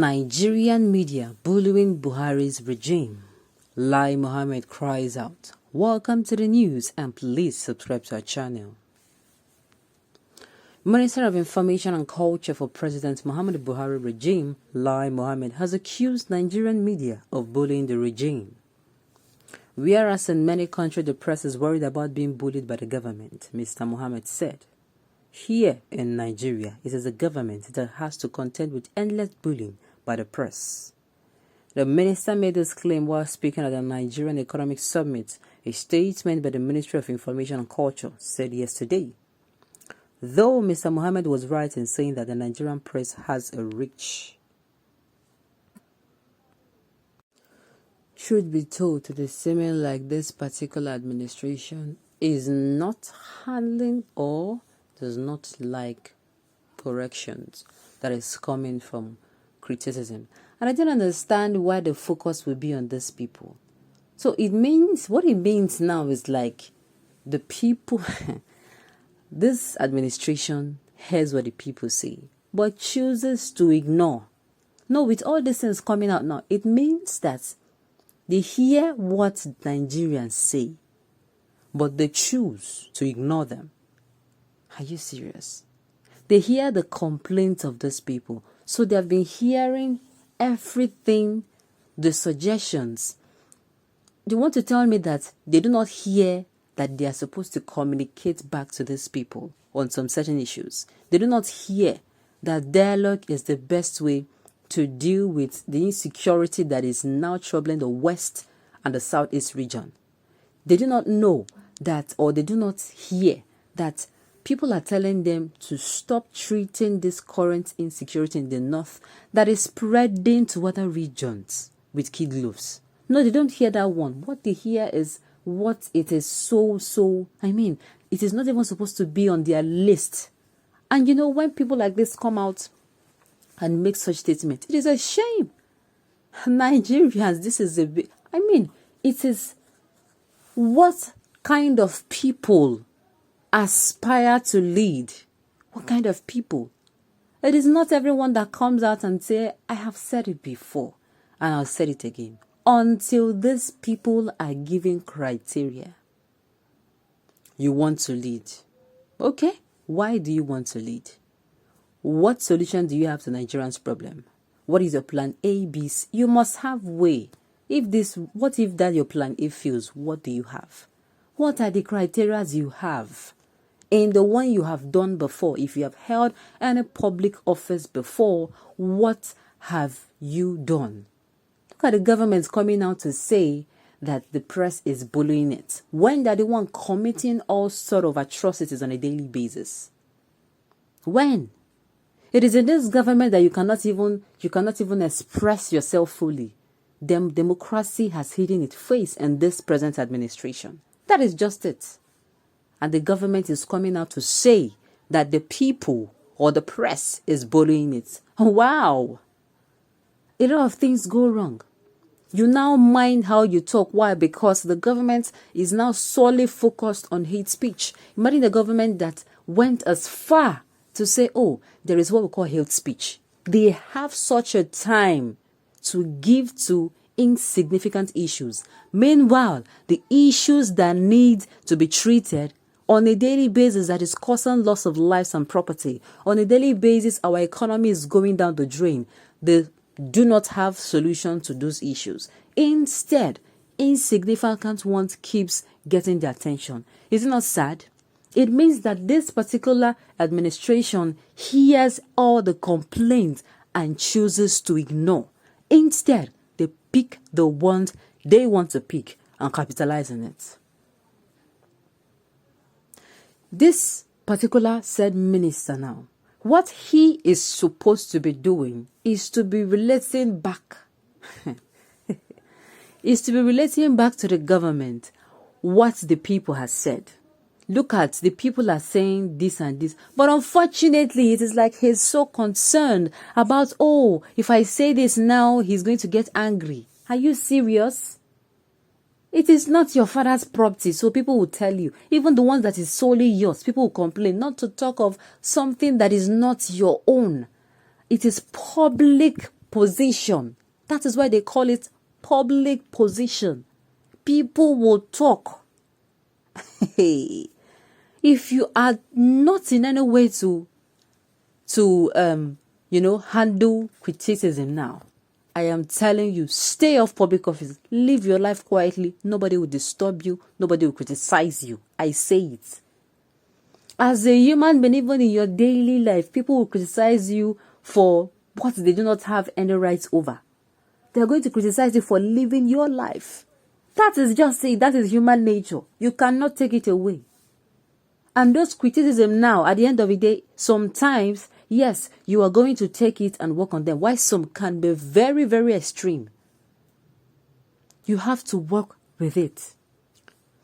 Nigerian media bullying Buhari's regime. Mohammed cries out. Welcome to the news and please subscribe to our channel. Minister of Information and Culture for President Muhammad Buhari regime, Mohammed, has accused Nigerian media of bullying the regime. Whereas in many countries the press is worried about being bullied by the government, Mr. Mohammed said, here in Nigeria, it is the government that has to contend with endless bullying by the press. The minister made this claim while speaking at the Nigerian Economic Summit. A statement by the Ministry of Information and Culture said yesterday. Though Mr. Mohammed was right in saying that the Nigerian press has a reach. Truth be told, it is seeming like this particular administration is not handling or does not like corrections that is coming from criticism. And I don't understand why the focus will be on these people. So it means, what it means now is like the people, this administration hears what the people say, but chooses to ignore. No, with all these things coming out now, it means that they hear what Nigerians say, but they choose to ignore them. Are you serious? They hear the complaints of these people. So they have been hearing everything, the suggestions. They want to tell me that they do not hear that they are supposed to communicate back to these people on some certain issues. They do not hear that dialogue is the best way to deal with the insecurity that is now troubling the West and the Southeast region. They do not know that, or they do not hear that people are telling them to stop treating this current insecurity in the North that is spreading to other regions with kid gloves. No, they don't hear that one. What they hear is what it is it is not even supposed to be on their list. And you know, when people like this come out and make such statements, it is a shame. Nigerians, this is it is what kind of people aspire to lead. What kind of people? It is not everyone that comes out and say, I have said it before and I'll say it again. Until these people are given criteria. You want to lead. Okay, why do you want to lead? What solution do you have to Nigerians' problem? What is your plan A, B, C? You must have way. What if that your plan A fails? What do you have? What are the criteria you have? In the one you have done before, if you have held any public office before, what have you done? Look at the government coming out to say that the press is bullying it, when they're the one committing all sort of atrocities on a daily basis. When? It is in this government that you cannot even express yourself fully. Democracy has hidden its face in this present administration. That is just it. And the government is coming out to say that the people or the press is bullying it. Wow! A lot of things go wrong. You now mind how you talk. Why? Because the government is now solely focused on hate speech. Imagine the government that went as far to say, oh, there is what we call hate speech. They have such a time to give to insignificant issues. Meanwhile, the issues that need to be treated on a daily basis that is causing loss of lives and property. On a daily basis, our economy is going down the drain. They do not have solution to those issues. Instead, insignificant ones keeps getting the attention. Is it not sad? It means that this particular administration hears all the complaints and chooses to ignore. Instead, they pick the ones they want to pick and capitalize on it. This particular said minister now, what he is supposed to be doing is to be relating back. Is to be relating back to the government what the people has said. Look at the people are saying this and this. But unfortunately, it is like he's so concerned about, oh, if I say this now, he's going to get angry. Are you serious? It is not your father's property, so people will tell you. Even the ones that is solely yours, people will complain. Not to talk of something that is not your own. It is public position. That is why they call it public position. People will talk. If you are not in any way to handle criticism now, I am telling you, stay off public office. Live your life quietly. Nobody will disturb you. Nobody will criticize you. I say it. As a human being, even in your daily life, people will criticize you for what they do not have any rights over. They are going to criticize you for living your life. That is just it. That is human nature. You cannot take it away. And those criticism now, at the end of the day, sometimes, yes, you are going to take it and work on them. Why some can be very, very extreme. You have to work with it.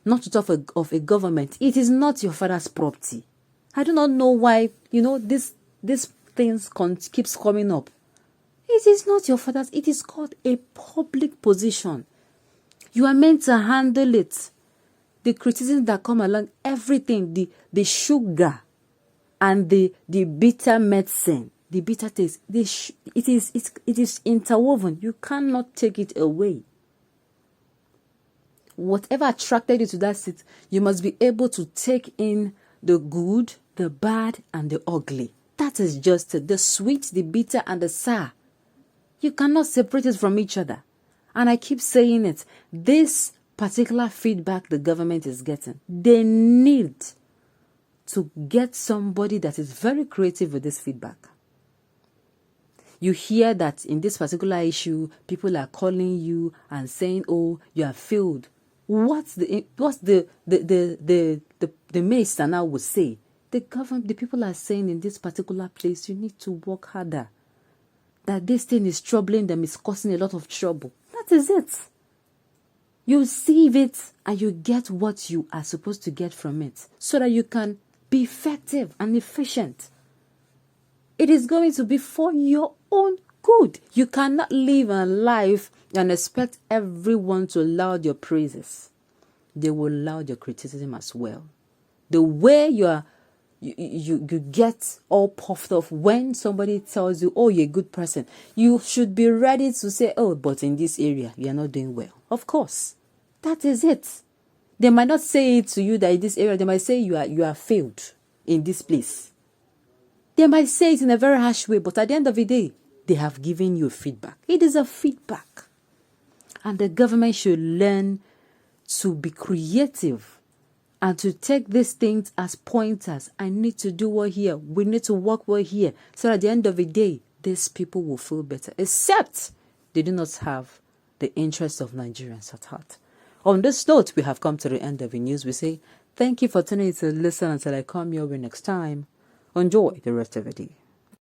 Not to talk of a government. It is not your father's property. I do not know why, this things keeps coming up. It is not your father's. It is called a public position. You are meant to handle it. The criticism that come along, everything, the sugar and the bitter medicine, the bitter taste, it is interwoven. You cannot take it away. Whatever attracted you to that seat, you must be able to take in the good, the bad, and the ugly. That is just it. The sweet, the bitter, and the sour. You cannot separate it from each other. And I keep saying it. This particular feedback the government is getting, they need to get somebody that is very creative with this feedback. You hear that in this particular issue, people are calling you and saying, "Oh, you have failed." What's the minister now would say? The people are saying in this particular place, you need to work harder. That this thing is troubling them, is causing a lot of trouble. That is it. You see it and you get what you are supposed to get from it so that you can be effective and efficient. It is going to be for your own good. You cannot live a life and expect everyone to laud your praises. They will laud your criticism as well. The way you get all puffed off when somebody tells you, "Oh, you're a good person," you should be ready to say, "Oh, but in this area, you are not doing well." Of course, that is it. They might not say it to you that in this area, they might say you are failed in this place. They might say it in a very harsh way, but at the end of the day, they have given you feedback. It is a feedback. And the government should learn to be creative and to take these things as pointers. I need to do well here. We need to work well here. So at the end of the day, these people will feel better. Except they do not have the interests of Nigerians at heart. On this note, we have come to the end of the news. We say thank you for tuning in to listen until I come your way next time. Enjoy the rest of the day.